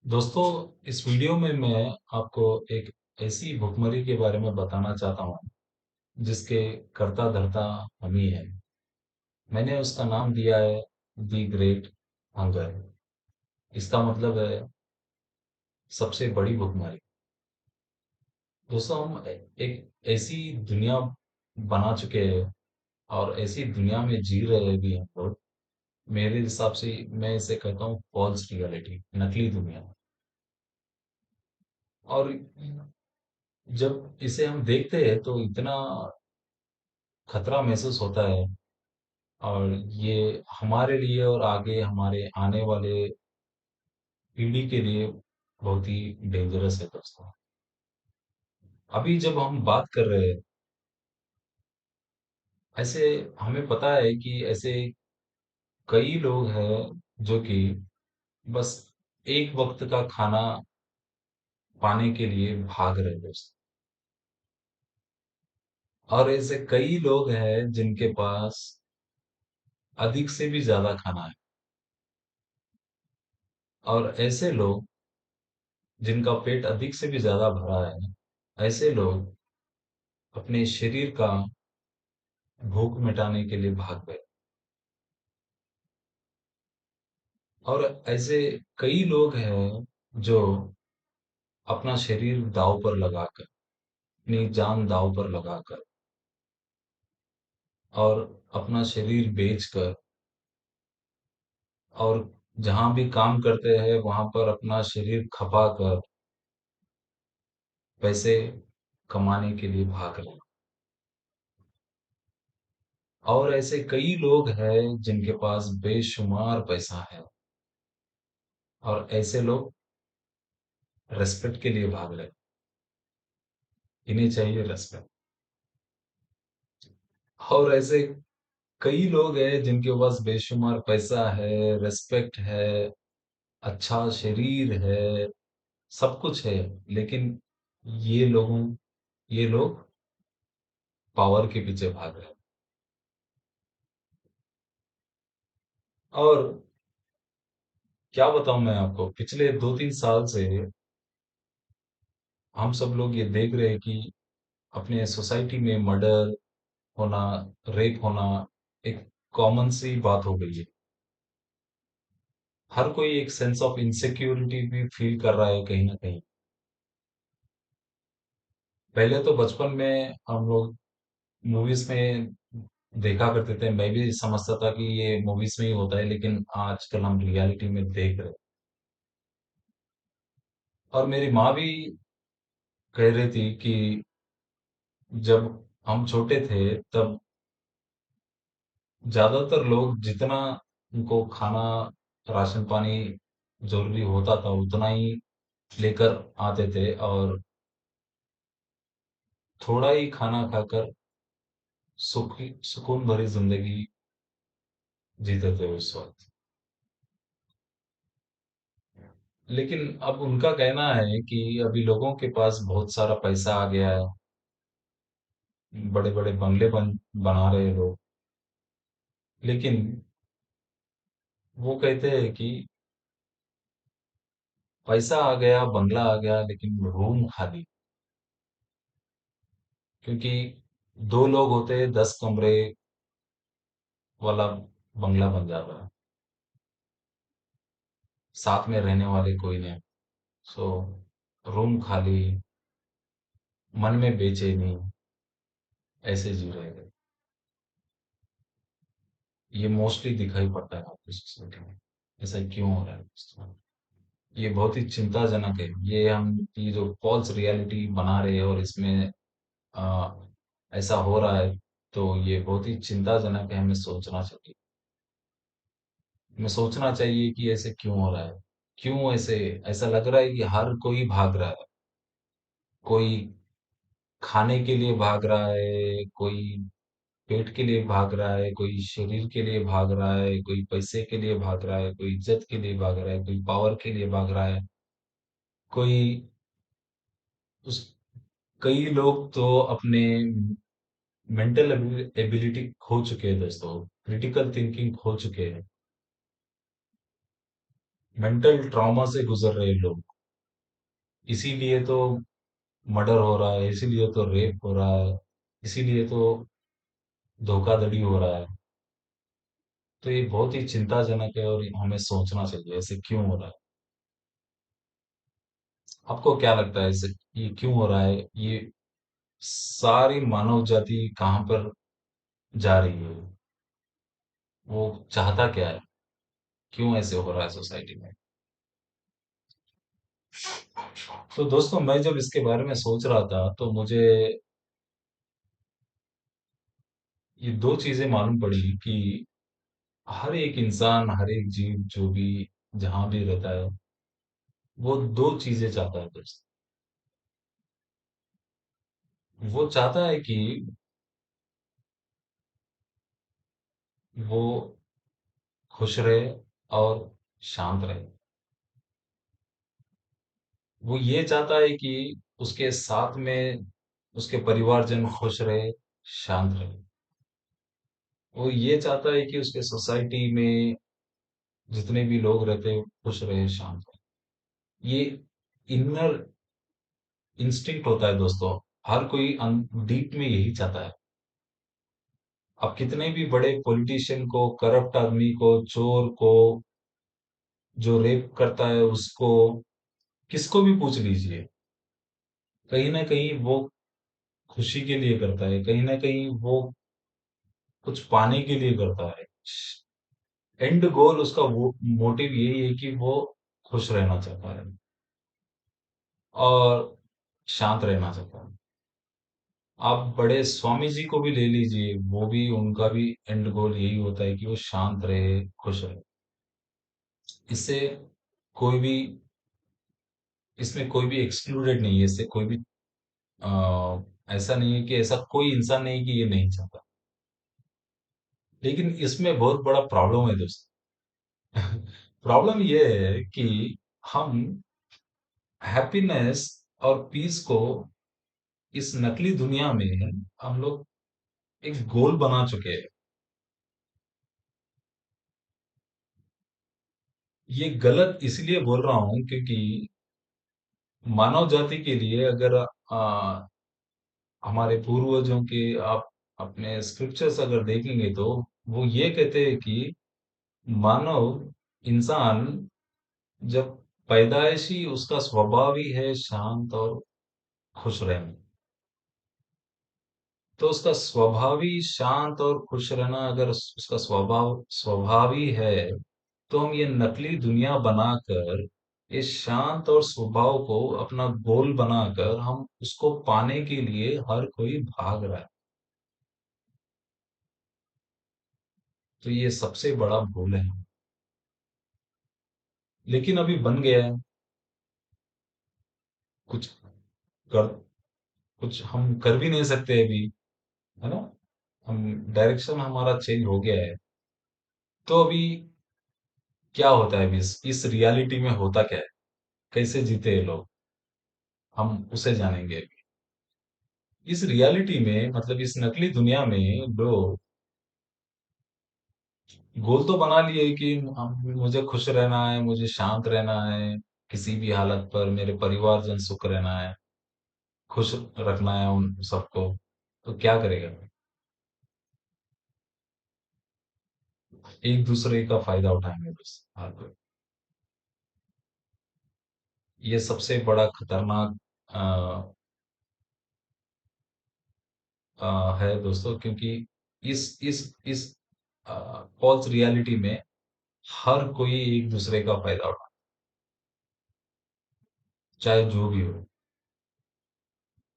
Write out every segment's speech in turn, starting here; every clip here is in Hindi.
दोस्तों, इस वीडियो में मैं आपको एक ऐसी भुखमरी के बारे में बताना चाहता हूँ जिसके कर्ता धर्ता हम ही हैं। मैंने उसका नाम दिया है दी ग्रेट हंगर। इसका मतलब है सबसे बड़ी भुखमरी। दोस्तों, हम एक ऐसी दुनिया बना चुके हैं और ऐसी दुनिया में जी रहे हैं भी हम लोग। मेरे हिसाब से मैं इसे कहता हूँ फॉल्स रियलिटी, नकली दुनिया। और जब इसे हम देखते हैं तो इतना खतरा महसूस होता है। और ये हमारे लिए और आगे हमारे आने वाले पीढ़ी के लिए बहुत ही डेंजरस है दोस्तों। अभी जब हम बात कर रहे हैं, ऐसे हमें पता है कि ऐसे कई लोग हैं जो कि बस एक वक्त का खाना पाने के लिए भाग रहे हैं दोस्त। और ऐसे कई लोग हैं जिनके पास अधिक से भी ज्यादा खाना है। और ऐसे लोग जिनका पेट अधिक से भी ज्यादा भरा है, ऐसे लोग अपने शरीर का भूख मिटाने के लिए भाग गए। और ऐसे कई लोग हैं जो अपना शरीर दांव पर लगाकर, अपनी जान दांव पर लगाकर और अपना शरीर बेचकर और जहां भी काम करते हैं वहां पर अपना शरीर खपाकर पैसे कमाने के लिए भाग रहे हैं। और ऐसे कई लोग हैं जिनके पास बेशुमार पैसा है और ऐसे लोग रेस्पेक्ट के लिए भाग रहे हैं। इन्हें चाहिए रेस्पेक्ट। और ऐसे कई लोग हैं जिनके पास बेशुमार पैसा है, रेस्पेक्ट है, अच्छा शरीर है, सब कुछ है, लेकिन ये लोग पावर के पीछे भाग रहे हैं। और क्या बताऊं मैं आपको, पिछले 2-3 साल से हम सब लोग ये देख रहे हैं कि अपने सोसाइटी में मर्डर होना, रेप होना एक कॉमन सी बात हो गई है। हर कोई एक सेंस ऑफ इनसिक्योरिटी भी फील कर रहा है कहीं ना कहीं। पहले तो बचपन में हम लोग मूवीज में देखा करते थे, मैं भी समझता था कि ये मूवीज में ही होता है, लेकिन आजकल हम रियलिटी में देख रहे हैं। और मेरी माँ भी कह रही थी कि जब हम छोटे थे तब ज्यादातर लोग जितना उनको खाना, राशन पानी जरूरी होता था उतना ही लेकर आते थे और थोड़ा ही खाना खाकर सुकून भरी जिंदगी जीते थे उस वक्त। लेकिन अब उनका कहना है कि अभी लोगों के पास बहुत सारा पैसा आ गया है, बड़े बड़े बंगले बना रहे हैं लोग। लेकिन वो कहते हैं कि पैसा आ गया, बंगला आ गया, लेकिन रूम खाली। क्योंकि दो लोग होते हैं, 10 कमरे वाला बंगला बन जाता है, साथ में रहने वाले कोई नहीं। सो रूम खाली, मन में बेचैनी, ऐसे जी रहे हैं। ये मोस्टली दिखाई पड़ता है आपकी सोसाइटी में। ऐसा क्यों हो रहा है दोस्तों? ये बहुत ही चिंताजनक है। ये जो फॉल्स रियलिटी बना रहे हैं और इसमें आ, ऐसा हो रहा है, तो ये बहुत ही चिंताजनक है। हमें सोचना चाहिए कि ऐसे क्यों हो रहा है। क्यों ऐसे ऐसा लग रहा है कि हर कोई भाग रहा है। कोई खाने के लिए भाग रहा है, कोई पेट के लिए भाग रहा है, कोई शरीर के लिए भाग रहा है, कोई पैसे के लिए भाग रहा है, कोई इज्जत के लिए भाग रहा है, कोई पावर के लिए भाग रहा है, कोई उस कई लोग तो अपने मेंटल एबिलिटी खो चुके हैं दोस्तों। क्रिटिकल थिंकिंग खो चुके हैं। मेंटल ट्रॉमा से गुजर रहे लोग, इसीलिए तो मर्डर हो रहा है, इसीलिए तो रेप हो रहा है, इसीलिए तो धोखाधड़ी हो रहा है। तो ये बहुत ही चिंताजनक है और हमें सोचना चाहिए ऐसे क्यों हो रहा है। आपको क्या लगता है ऐसे ये क्यों हो रहा है? ये सारी मानव जाति कहाँ पर जा रही है? वो चाहता क्या है? क्यों ऐसे हो रहा है सोसाइटी में? तो दोस्तों, मैं जब इसके बारे में सोच रहा था तो मुझे ये दो चीजें मालूम पड़ी कि हर एक इंसान, हर एक जीव जो भी जहां भी रहता है, वो दो चीजें चाहता है दोस्त। वो चाहता है कि वो खुश रहे और शांत रहे। वो ये चाहता है कि उसके साथ में उसके परिवारजन खुश रहे, शांत रहे। वो ये चाहता है कि उसके सोसाइटी में जितने भी लोग रहते हैं खुश रहे, शांत रहे। ये इनर इंस्टिंक्ट होता है दोस्तों। हर कोई डीप में यही चाहता है। अब कितने भी बड़े पॉलिटिशियन को, करप्ट आदमी को, चोर को, जो रेप करता है उसको, किसको भी पूछ लीजिए, कहीं ना कहीं वो खुशी के लिए करता है, कहीं ना कहीं वो कुछ पाने के लिए करता है। एंड गोल उसका वो मोटिव यही है कि वो खुश रहना चाहता है और शांत रहना चाहता है। आप बड़े स्वामी जी को भी ले लीजिए, वो भी, उनका भी एंड गोल यही होता है कि वो शांत रहे, खुश रहे। इससे कोई भी, इसमें कोई भी एक्सक्लूडेड नहीं है, इससे कोई भी ऐसा नहीं है कि ऐसा कोई इंसान नहीं कि ये नहीं चाहता। लेकिन इसमें बहुत बड़ा प्रॉब्लम है दोस्त। प्रॉब्लम ये है कि हम हैप्पीनेस और पीस को इस नकली दुनिया में हम लोग एक गोल बना चुके हैं। ये गलत इसलिए बोल रहा हूं क्योंकि मानव जाति के लिए, अगर हमारे पूर्वजों के आप अपने स्क्रिप्चर्स अगर देखेंगे तो वो ये कहते हैं कि मानव इंसान जब पैदाइशी उसका स्वभाव ही है शांत और खुश रहना। तो उसका स्वभाव ही शांत और खुश रहना, अगर उसका स्वभाव ही है, तो हम ये नकली दुनिया बनाकर इस शांत और स्वभाव को अपना गोल बनाकर हम उसको पाने के लिए हर कोई भाग रहा है। तो ये सबसे बड़ा भूल है। लेकिन अभी बन गया है। कुछ कर कुछ हम कर भी नहीं सकते अभी, है ना? हम डायरेक्शन हमारा चेंज हो गया है। तो अभी क्या होता है, अभी इस रियलिटी में होता क्या है, कैसे जीते ये लोग, हम उसे जानेंगे अभी। इस रियलिटी में, मतलब इस नकली दुनिया में, लोग गोल तो बना लिए कि मुझे खुश रहना है, मुझे शांत रहना है, किसी भी हालत पर मेरे परिवारजन सुख रहना है, खुश रखना है उन सबको। तो क्या करेगा? एक दूसरे का फायदा उठाएंगे बस हर कोई। ये सबसे बड़ा खतरनाक अ, है दोस्तों, क्योंकि इस फॉल्स रियलिटी में हर कोई एक दूसरे का फायदा उठा, चाहे जो भी हो,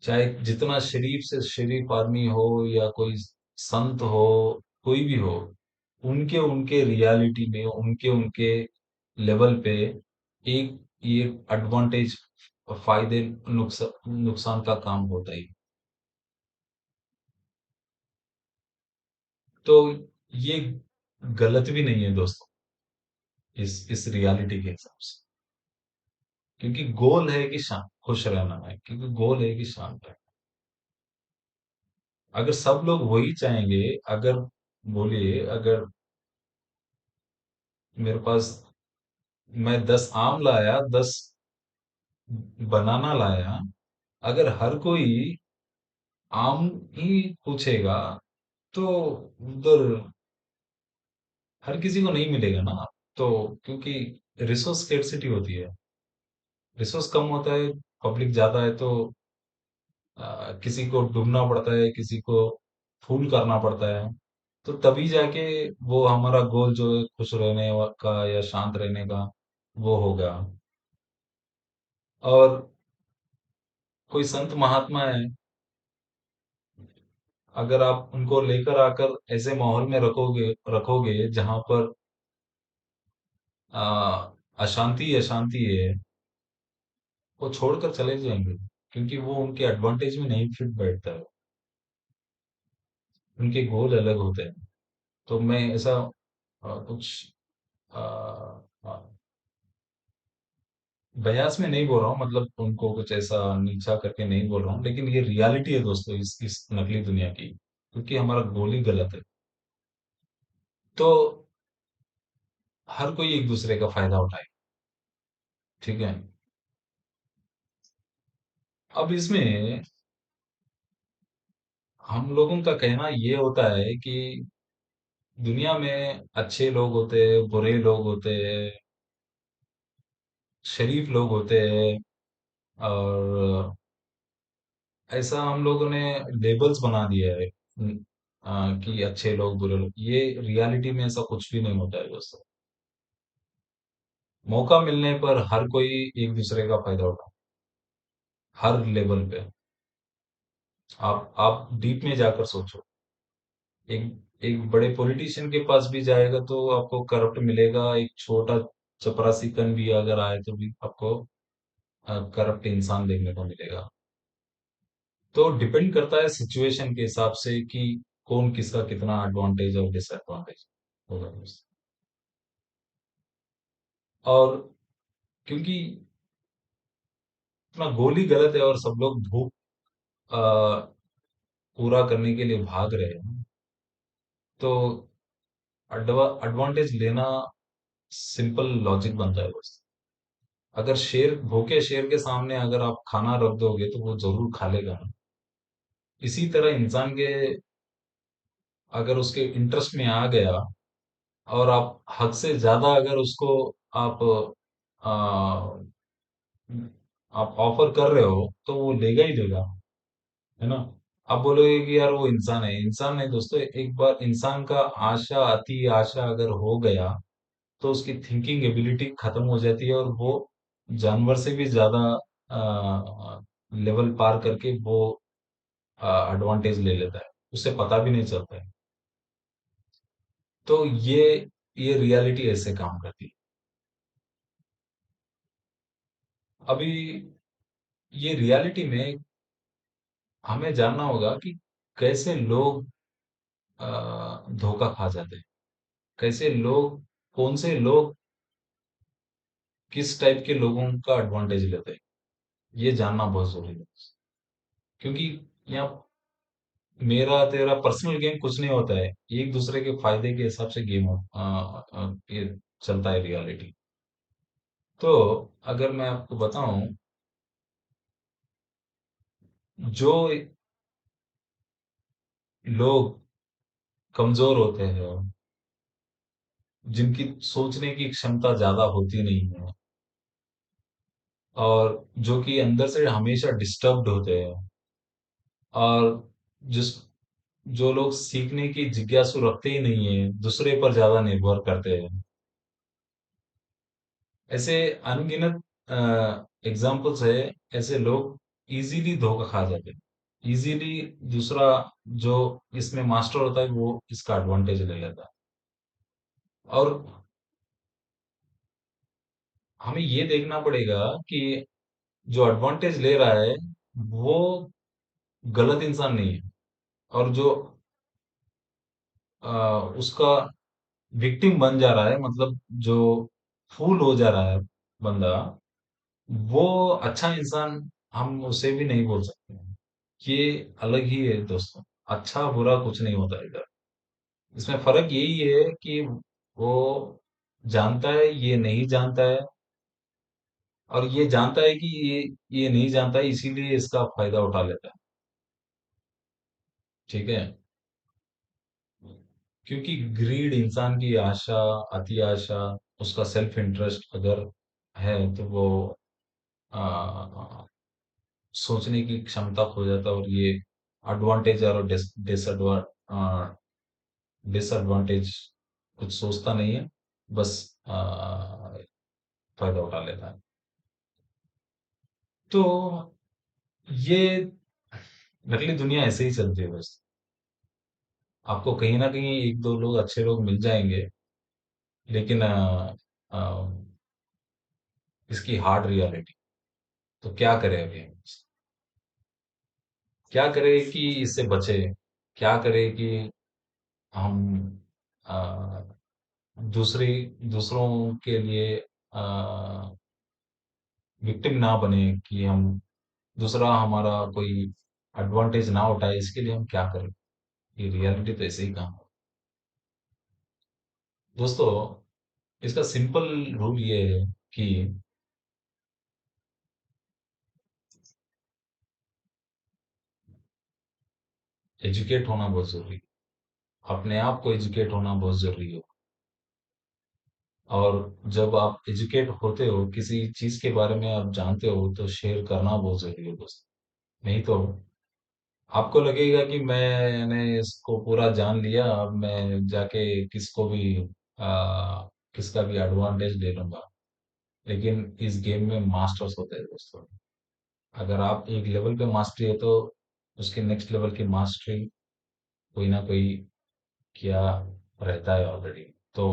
चाहे जितना शरीफ से शरीफ आदमी हो या कोई संत हो, कोई भी हो, उनके उनके रियलिटी में, उनके उनके लेवल पे एक ये एडवांटेज, फायदे, नुकसान का काम होता ही। तो ये गलत भी नहीं है दोस्तों, इस रियलिटी के हिसाब से। क्योंकि गोल है कि शांत खुश रहना है, क्योंकि गोल है कि शांत रहना। अगर सब लोग वही चाहेंगे, अगर बोलिए, अगर मेरे पास मैं 10 आम लाया, 10 बनाना लाया। अगर हर कोई आम ही पूछेगा तो उधर हर किसी को नहीं मिलेगा ना। तो क्योंकि रिसोर्स स्केर्सिटी होती है, रिसोर्स कम होता है, पब्लिक ज्यादा है, तो किसी को डूबना पड़ता है, किसी को फूल करना पड़ता है। तो तभी जाके वो हमारा गोल जो है खुश रहने का या शांत रहने का, वो होगा। और कोई संत महात्मा है, अगर आप उनको लेकर आकर ऐसे माहौल में रखोगे रखोगे जहां पर आ, अशांति अशांति है, वो छोड़कर चले जाएंगे, क्योंकि वो उनके एडवांटेज में नहीं फिट बैठता है। उनके गोल अलग होते हैं। तो मैं ऐसा कुछ आ, आ, बयास में नहीं बोल रहा हूँ, मतलब उनको कुछ ऐसा नीचा करके नहीं बोल रहा हूँ, लेकिन ये रियलिटी है दोस्तों, इस नकली दुनिया की, क्योंकि हमारा गोल ही गलत है। तो हर कोई एक दूसरे का फायदा उठाए। ठीक है। अब इसमें हम लोगों का कहना ये होता है कि दुनिया में अच्छे लोग होते हैं, बुरे लोग होते हैं, शरीफ लोग होते हैं, और ऐसा हम लोगों ने लेबल्स बना दिया है। कि अच्छे लोग बुरे लोग, ये रियलिटी में ऐसा कुछ भी नहीं होता है दोस्तों। मौका मिलने पर हर कोई एक दूसरे का फायदा उठा, हर लेवल पे। आप डीप में जाकर सोचो। एक एक बड़े पॉलिटिशियन के पास भी जाएगा तो आपको करप्ट मिलेगा, एक छोटा चपरासीपन भी अगर आए तो भी आपको करप्ट इंसान देखने को मिलेगा। तो डिपेंड करता है सिचुएशन के हिसाब से कि कौन किसका कितना एडवांटेज और डिसएडवांटेज होगा दोस्त। और क्योंकि अपना गोल ही गलत है और सब लोग भूख अ, पूरा करने के लिए भाग रहे हैं, तो एडवांटेज लेना सिंपल लॉजिक बनता है बस। अगर शेर, भूखे शेर के सामने अगर आप खाना रख दोगे तो वो जरूर खा लेगा ना। इसी तरह इंसान के, अगर उसके इंटरेस्ट में आ गया और आप हद से ज्यादा अगर उसको आप आप ऑफर कर रहे हो तो वो लेगा ही लेगा, है ना। आप बोलोगे कि यार वो इंसान है, इंसान नहीं दोस्तों। एक बार इंसान का आशा, अति आशा अगर हो गया तो उसकी थिंकिंग एबिलिटी खत्म हो जाती है, और वो जानवर से भी ज्यादा लेवल पार करके वो एडवांटेज ले लेता है, उसे पता भी नहीं चलता है। तो ये रियलिटी ऐसे काम करती है। अभी ये रियलिटी में हमें जानना होगा कि कैसे लोग धोखा खा जाते हैं, कैसे लोग, कौन से लोग किस टाइप के लोगों का एडवांटेज लेते हैं, ये जानना बहुत जरूरी है। क्योंकि यहाँ मेरा तेरा पर्सनल गेम कुछ नहीं होता है, एक दूसरे के फायदे के हिसाब से गेम ये चलता है रियलिटी। तो अगर मैं आपको बताऊं, जो लोग कमजोर होते हैं, जिनकी सोचने की क्षमता ज्यादा होती नहीं है, और जो कि अंदर से हमेशा डिस्टर्ब्ड होते हैं, और जिस जो लोग सीखने की जिज्ञासु रखते ही नहीं है, दूसरे पर ज्यादा निर्भर करते हैं, ऐसे अनगिनत एग्जाम्पल्स है। ऐसे लोग इजीली धोखा खा जाते हैं, इजीली दूसरा जो इसमें मास्टर होता है वो इसका एडवांटेज ले लेता है। और हमें ये देखना पड़ेगा कि जो एडवांटेज ले रहा है वो गलत इंसान नहीं है, और जो उसका विक्टिम बन जा रहा है, मतलब जो फूल हो जा रहा है बंदा, वो अच्छा इंसान हम उसे भी नहीं बोल सकते हैं। ये अलग ही है दोस्तों। अच्छा बुरा कुछ नहीं होता इधर। इसमें फर्क यही है कि वो जानता है ये नहीं जानता है, और ये जानता है कि ये नहीं जानता है, इसीलिए इसका फायदा उठा लेता है। ठीक है। क्योंकि ग्रीड, इंसान की आशा, अति आशा, उसका सेल्फ इंटरेस्ट अगर है तो वो आ, सोचने की क्षमता खो जाता है, और ये एडवांटेज और डिसएडवांटेज कुछ सोचता नहीं है, बस फायदा उठा लेता है। तो ये नकली दुनिया ऐसे ही चलती है बस। आपको कहीं ना कहीं एक दो लोग, अच्छे लोग मिल जाएंगे, लेकिन अ, इसकी हार्ड रियलिटी, तो क्या करें अभी हम? क्या करें कि इससे बचे? क्या करें कि हम अ, दूसरी दूसरों के लिए विक्टिम ना बने, कि हम दूसरा हमारा कोई एडवांटेज ना उठाए, इसके लिए हम क्या करें? ये रियलिटी तो ऐसे ही काम है दोस्तों। इसका सिंपल रूल ये है कि एजुकेट होना बहुत जरूरी है, अपने आप को एजुकेट होना बहुत जरूरी है। और जब आप एजुकेट होते हो, किसी चीज के बारे में आप जानते हो, तो शेयर करना बहुत जरूरी है दोस्त। नहीं तो आपको लगेगा कि मैंने इसको पूरा जान लिया, अब मैं जाके किसको भी किसका भी एडवांटेज ले लूंगा। लेकिन इस गेम में मास्टर्स होते हैं दोस्तों। अगर आप एक लेवल पे मास्टरी है, तो उसके नेक्स्ट लेवल की मास्टरी कोई ना कोई किया रहता है ऑलरेडी। तो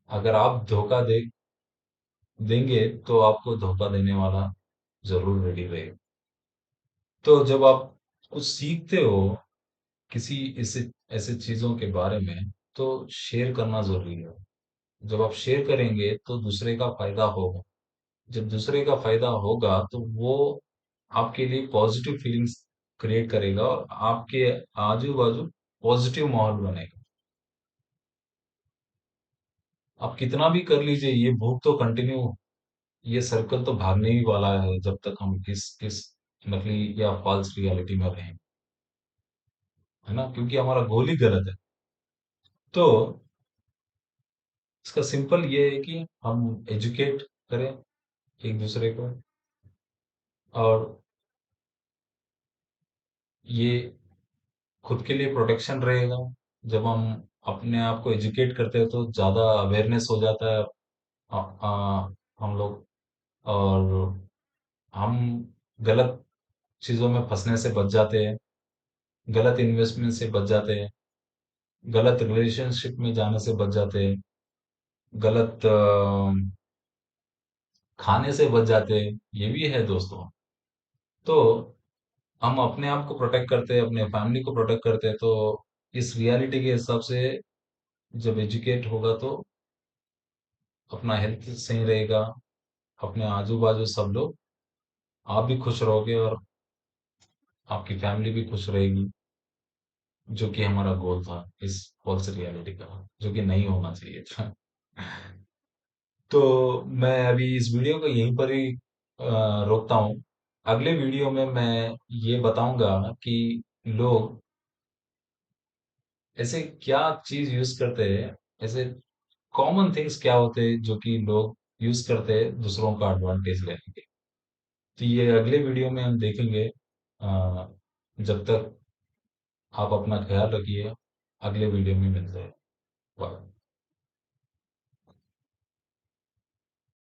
अगर आप धोखा देंगे, तो आपको धोखा देने वाला जरूर रेडी रहेगा। तो जब आप कुछ सीखते हो किसी ऐसे ऐसे चीजों के बारे में, तो शेयर करना जरूरी है। जब आप शेयर करेंगे तो दूसरे का फायदा होगा। जब दूसरे का फायदा होगा, तो वो आपके लिए पॉजिटिव फीलिंग्स क्रिएट करेगा, और आपके आजू बाजू पॉजिटिव माहौल बनेगा। आप कितना भी कर लीजिए, ये भूख तो कंटिन्यू, ये सर्कल तो भागने ही वाला है, जब तक हम इस नकली या फॉल्स रियलिटी में रहें। है ना? क्योंकि हमारा गोल ही गलत है। तो इसका सिंपल ये है कि हम एजुकेट करें एक दूसरे को, और ये खुद के लिए प्रोटेक्शन रहेगा। जब हम अपने आप को एजुकेट करते हैं, तो ज्यादा अवेयरनेस हो जाता है हम लोग, और हम गलत चीजों में फंसने से बच जाते हैं, गलत इन्वेस्टमेंट से बच जाते हैं, गलत रिलेशनशिप में जाने से बच जाते हैं, गलत खाने से बच जाते हैं। ये भी है दोस्तों। तो हम अपने आप को प्रोटेक्ट करते हैं, अपने फैमिली को प्रोटेक्ट करते हैं, तो इस रियलिटी के हिसाब से जब एजुकेट होगा, तो अपना हेल्थ सही रहेगा, अपने आजू बाजू सब लोग, आप भी खुश रहोगे, और आपकी फैमिली भी खुश रहेगी, जो कि हमारा गोल था इस फॉल्स रियलिटी का, जो कि नहीं होना चाहिए था। तो मैं अभी इस वीडियो को यहीं पर ही रोकता हूँ। अगले वीडियो में मैं ये बताऊंगा कि लोग ऐसे क्या चीज यूज करते हैं, ऐसे कॉमन थिंग्स क्या होते हैं जो कि लोग यूज करते हैं दूसरों का एडवांटेज लेने के। तो ये अगले वीडियो में हम देखेंगे। जब तक आप अपना ख्याल रखिए, अगले वीडियो में मिलते हैं। बाय।